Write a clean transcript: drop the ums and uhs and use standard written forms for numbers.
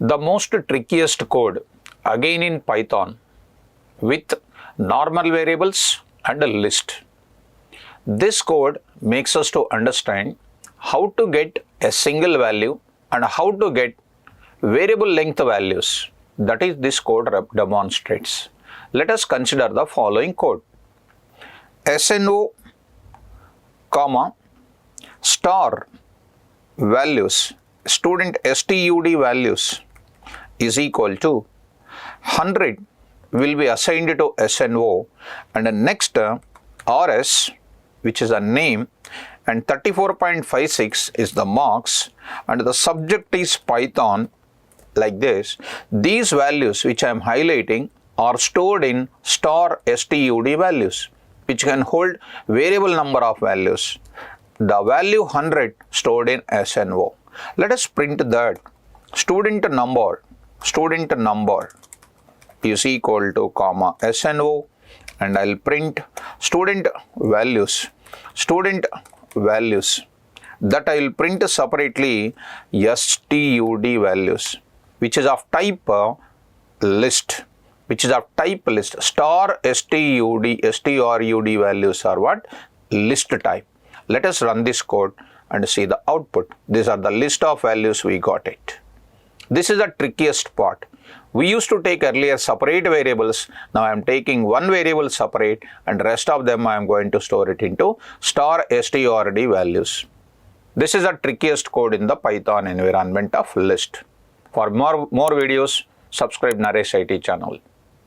The most trickiest code again in Python with normal variables and a list. This code makes us to understand how to get a single value and how to get variable length values. That is this code demonstrates. Let us consider the following code. SNO, comma, star values, student STUD values is equal to 100 will be assigned to SNO, and the next RS, which is a name, and 34.56 is the marks, and the subject is Python, like this. These values which I am highlighting are stored in star STUD values, which can hold variable number of values. The value 100 stored in SNO. Let us print that student number is equal to comma SNO, and I'll print student values that I will print separately STUD values, which is of type list, star STRUD values are what? List type. Let us run this code and see the output. These are the list of values we got it. This is the trickiest part. We used to take earlier separate variables. Now I am taking one variable separate and rest of them I am going to store it into star STRD values. This is the trickiest code in the Python environment of list. For more videos, subscribe Naresh IT channel.